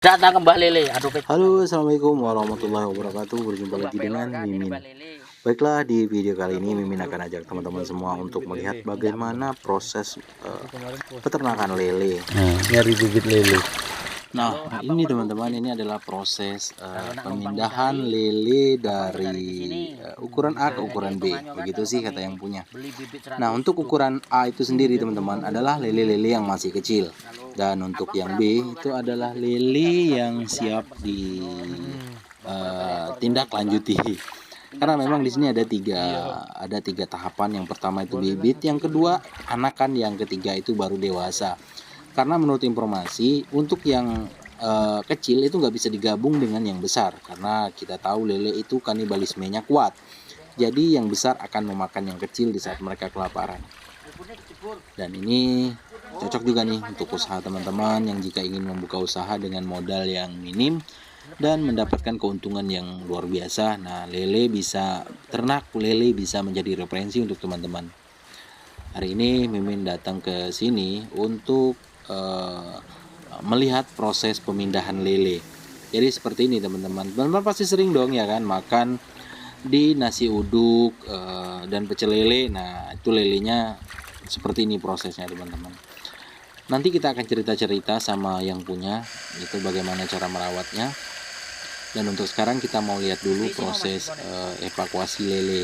Datang kembali lele. Aduh, Halo, assalamualaikum warahmatullahi wabarakatuh. Berjumpa lagi dengan Mimin. Baiklah, di video kali ini Mimin akan ajak teman-teman semua untuk melihat bagaimana proses peternakan lele. Nyari bibit lele. Nah, ini teman-teman, ini adalah proses pemindahan lele dari ukuran A ke ukuran B. Begitu sih kata yang punya. Nah, untuk ukuran A itu sendiri teman-teman adalah lele-lele yang masih kecil. Dan untuk yang B itu adalah lele yang siap ditindak lanjuti. Karena memang di sini ada tiga tahapan. Yang pertama itu bibit, yang kedua anakan, yang ketiga itu baru dewasa. Karena menurut informasi untuk yang kecil itu nggak bisa digabung dengan yang besar, karena kita tahu lele itu kanibalismenya kuat. Jadi yang besar akan memakan yang kecil di saat mereka kelaparan. Dan ini cocok juga nih untuk usaha teman-teman yang jika ingin membuka usaha dengan modal yang minim dan mendapatkan keuntungan yang luar biasa. Nah, ternak lele bisa menjadi referensi untuk teman-teman. Hari ini Mimin datang ke sini untuk melihat proses pemindahan lele. Jadi seperti ini teman-teman. Teman-teman pasti sering dong ya kan makan di nasi uduk dan pecel lele. Nah, itu lelenya seperti ini prosesnya teman-teman. Nanti kita akan cerita-cerita sama yang punya itu bagaimana cara merawatnya. Dan untuk sekarang kita mau lihat dulu proses evakuasi lele.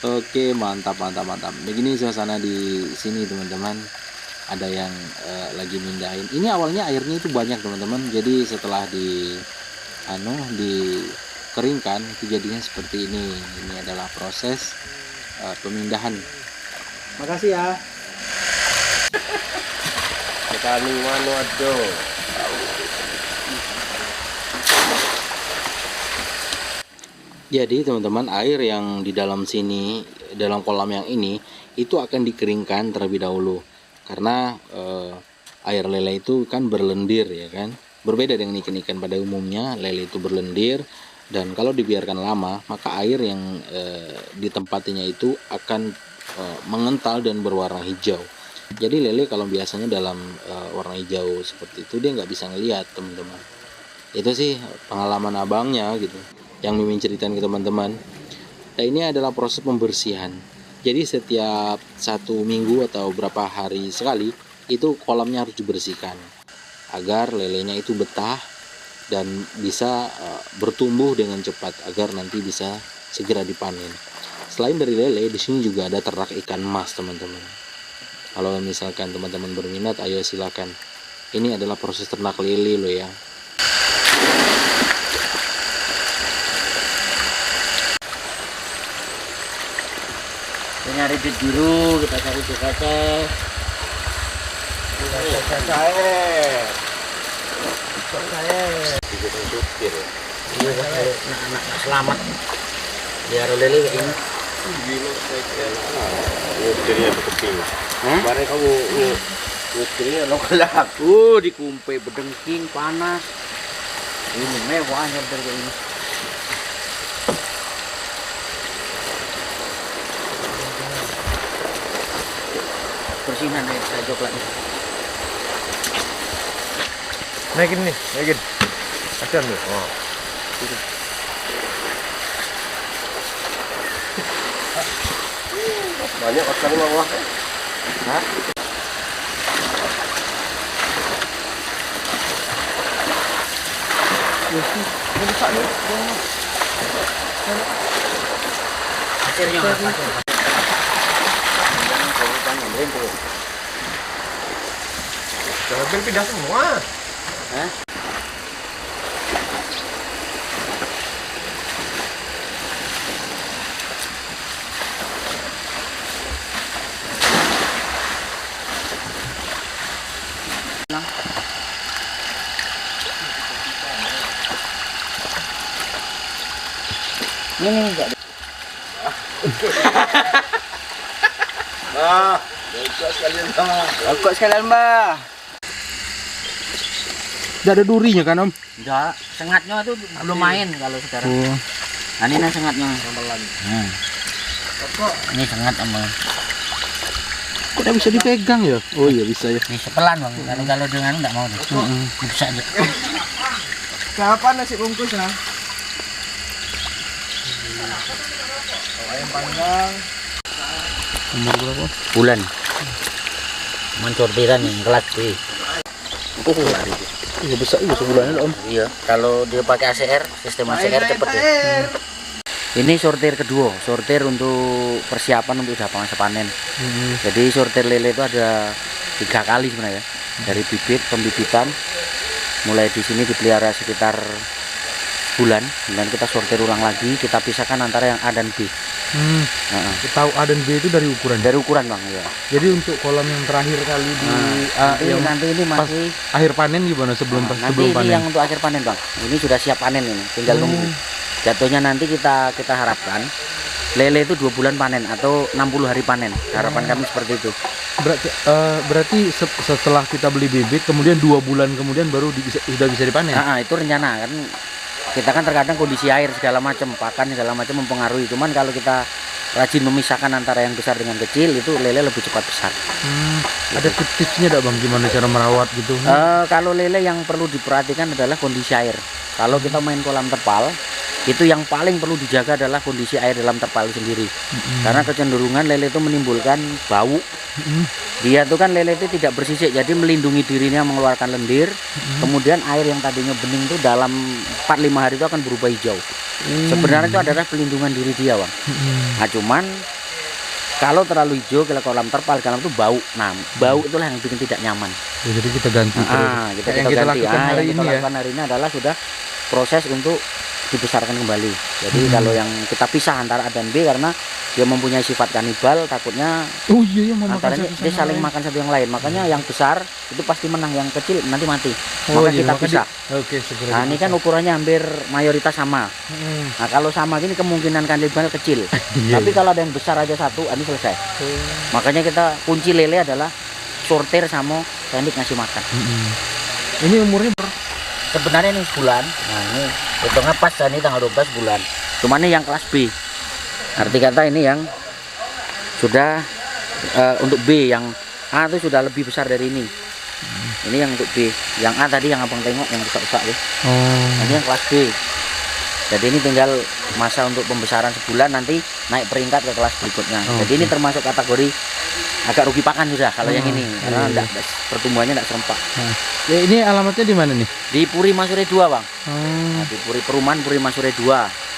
Oke, mantap. Begini suasana di sini teman-teman. Ada yang lagi mindahin. Ini awalnya airnya itu banyak teman-teman. Jadi setelah dikeringkan itu jadinya seperti ini. Ini adalah proses pemindahan. Makasih ya. Petani Manado. Jadi teman-teman, air yang di dalam sini, dalam kolam yang ini, itu akan dikeringkan terlebih dahulu. Karena air lele itu kan berlendir ya kan. Berbeda dengan ikan-ikan pada umumnya, lele itu berlendir. Dan kalau dibiarkan lama, maka air yang ditempatinya itu akan mengental dan berwarna hijau. Jadi lele kalau biasanya dalam warna hijau seperti itu, dia nggak bisa ngelihat teman-teman. Itu sih pengalaman abangnya gitu, yang Mimin ceritain ke teman-teman. Nah, ini adalah proses pembersihan. Jadi setiap 1 minggu atau berapa hari sekali itu kolamnya harus dibersihkan agar lelenya itu betah dan bisa bertumbuh dengan cepat agar nanti bisa segera dipanen. Selain dari lele, di sini juga ada ternak ikan mas teman-teman. Kalau misalkan teman-teman berminat, ayo silakan. Ini adalah proses ternak lele loh ya. nyari duit dulu, kita cari duit receh. Anak-anak selamat biar lele ini. Nyutirnya berkeping. Kemarin kamu nyutirnya lo kelak. Dikumpe bedengking panas. Ini mewah nyamper kayak ini. Bersihan aja saya coklatnya. Naikin nih, naikin. Kasihan nih. Oh. Banyak ikan bawah. Hah? Akhirnya Jangan pindah semua. Hah? Ini enggak. Kok sekalian, Mbak. Tidak ada durinya kan Om? Enggak, sengatnya itu belum main kalau sekarang. Oh. Nah, ini sengatnya. Ini sengat sama. Tidak bisa dipegang ya? Oh iya bisa ya. Bisa pelan bang. Kalau dengan nggak mau deh. Bisa aja. Kapan nasi bungkus nah? Ayam panggang. Umur berapa? Bulan. Mensortiran yang kelas B. Oh, iya besar juga sebulannya Om. Iya. Kalau dia pakai ACR, sistem ACR cepet ya. Ini sortir kedua, sortir untuk persiapan untuk udah masa panen. Jadi sortir lele itu ada 3 kali sebenarnya. Dari bibit, pembibitan, mulai di sini dipelihara sekitar bulan, kemudian kita sortir ulang lagi, kita pisahkan antara yang A dan B. Tahu A dan B itu dari ukuran. Dari ukuran bang, ya. Jadi untuk kolam yang terakhir kali di Nanti ini pas masih akhir panen gimana sebelum nanti sebelum ini panen? yang untuk akhir panen bang. Ini sudah siap panen ini, tinggal nunggu. Jatuhnya nanti kita harapkan lele itu 2 bulan panen atau 60 hari panen. Harapan kami seperti itu. Berarti setelah kita beli bibit kemudian 2 bulan kemudian baru sudah bisa dipanen. Itu rencana kan. Kita kan terkadang kondisi air segala macam, pakan segala macam mempengaruhi. Cuman kalau kita rajin memisahkan antara yang besar dengan kecil, itu lele lebih cepat besar. Ada tips-tipsnya enggak bang gimana cara merawat gitu? Kalau lele yang perlu diperhatikan adalah kondisi air. Kalau kita main kolam terpal, itu yang paling perlu dijaga adalah kondisi air dalam terpal sendiri. Karena kecenderungan lele itu menimbulkan bau. Dia tuh kan lele itu tidak bersisik, jadi melindungi dirinya mengeluarkan lendir. Kemudian air yang tadinya bening itu dalam 4-5 hari itu akan berubah hijau. Sebenarnya itu adalah pelindungan diri dia bang. Nah cuman kalau terlalu hijau kalau kolam terpal, kolam itu bau. Nah bau itulah yang bikin tidak nyaman. Ya, jadi kita ganti terus. Kita yang kita ganti. lakukan hari Yang kita ini lakukan hari ini adalah sudah proses untuk dibesarkan kembali. Jadi kalau yang kita pisah antara A dan B karena dia mempunyai sifat kanibal, takutnya Oh iya, mau makan antaranya satu dia sama saling lain. makan satu yang lain. Makanya yang besar itu pasti menang, yang kecil nanti mati. Oh, Maka iya, kita maka pisah. Oke, segera Nah ini kan ukurannya hampir mayoritas sama. Nah kalau sama gini kemungkinan kanibal kecil. Tapi kalau ada yang besar aja satu, ini selesai. Makanya kita kunci lele adalah sortir sama teknik ngasih makan. Ini umurnya Sebenarnya ini sebulan. Nah ini hitungnya pas, ini tanggal 12 bulan. Cuman ini yang kelas B. Arti kata ini yang sudah untuk B, yang A itu sudah lebih besar dari ini. Ini yang untuk B. Yang A tadi yang abang tengok yang besar-besar ya. Ini yang kelas B. Jadi ini tinggal masa untuk pembesaran sebulan, nanti naik peringkat ke kelas berikutnya. Jadi ini termasuk kategori agak rugi pakan sudah kalau yang ini, karena pertumbuhannya tidak serempak. Ya, ini alamatnya di mana nih? Di Puri Masure 2 bang. Nah, di Perumahan Puri Masure 2.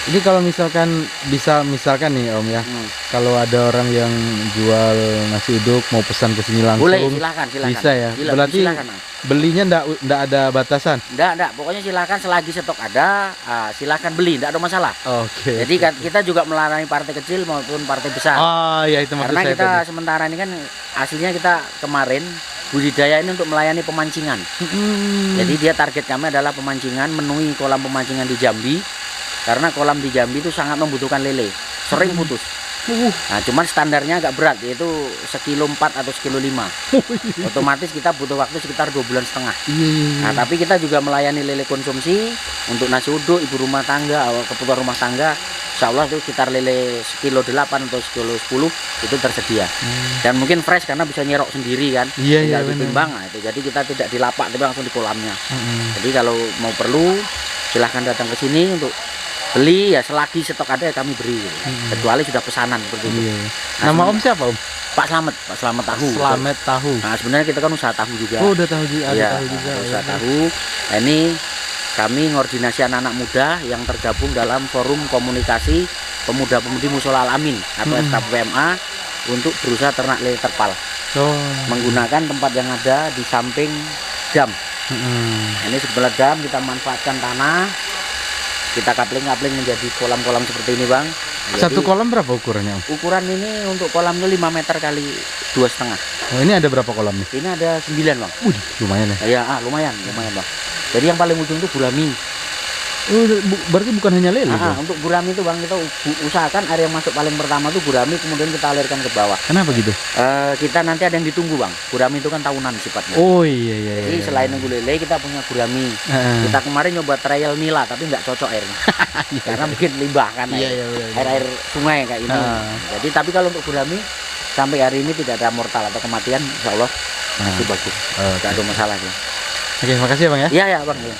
Ini kalau misalkan misalkan nih Om ya, kalau ada orang yang jual nasi uduk mau pesan ke sini langsung, boleh, silakan. bisa ya. Berarti silakan. belinya ndak ada batasan. Enggak, pokoknya silakan selagi stok ada, silakan beli, enggak ada masalah. Oke. Jadi kita juga melayani partai kecil maupun partai besar. Oh ya, itu maksud Karena saya kita tadi. sementara ini kan aslinya kita kemarin budidaya ini untuk melayani pemancingan. Jadi dia target kami adalah pemancingan, memenuhi kolam pemancingan di Jambi. Karena kolam di Jambi itu sangat membutuhkan lele, sering putus. Nah, cuman standarnya agak berat, yaitu 1,4 kilo atau 1,5 kilo. Otomatis kita butuh waktu sekitar 2,5 bulan. Nah, tapi kita juga melayani lele konsumsi untuk nasi uduk, ibu rumah tangga, kebutuhan rumah tangga. Insya Allah itu sekitar lele 1,8 kilo atau 1,10 kilo itu tersedia. Dan mungkin fresh karena bisa nyerok sendiri kan. Tinggal ditimbang. Nah, itu. Jadi kita tidak di lapak tapi langsung di kolamnya. Jadi kalau mau perlu silahkan datang ke sini untuk beli, ya selagi stok ada ya kami beri, kecuali sudah pesanan seperti itu. Nama Om siapa Om? Pak Slamet Tahu. Slamet Tahu. Nah sebenarnya kita kan usaha tahu juga. Oh, udah tahu juga, ya, tahu juga. Usaha tahu. Nah, ini kami ngordinasi anak-anak muda yang tergabung dalam forum komunikasi pemuda-pemudi Musola Al-Amin atau FKPMA untuk berusaha ternak lele terpal. Menggunakan tempat yang ada di samping dam. Ini sebelah dam kita manfaatkan tanah. Kita kapling-kapling menjadi kolam-kolam seperti ini bang. Satu kolam berapa ukurannya Om? Ukuran ini untuk kolamnya 5 meter kali 2,5. Oh, ini ada berapa kolam nih? Ini ada 9 bang. Lumayan ya. Ya lumayan bang. Jadi yang paling ujung itu gurami. Berarti bukan hanya lele. Untuk gurami itu bang, kita usahakan area yang masuk paling pertama itu gurami, kemudian kita alirkan ke bawah. Kenapa gitu? Kita nanti ada yang ditunggu bang. Gurami itu kan tahunan sifatnya. Oh iya. Jadi selain nunggu lele kita punya gurami. Kita kemarin nyoba trial nila tapi nggak cocok airnya. Karena mungkin limbah kan. Air sungai kayak ini. Jadi tapi kalau untuk gurami sampai hari ini tidak ada mortal atau kematian, insya Allah masih bagus, Oke. tidak ada masalah dia. Oke, makasih ya Bang ya. Iya ya bang. Ya.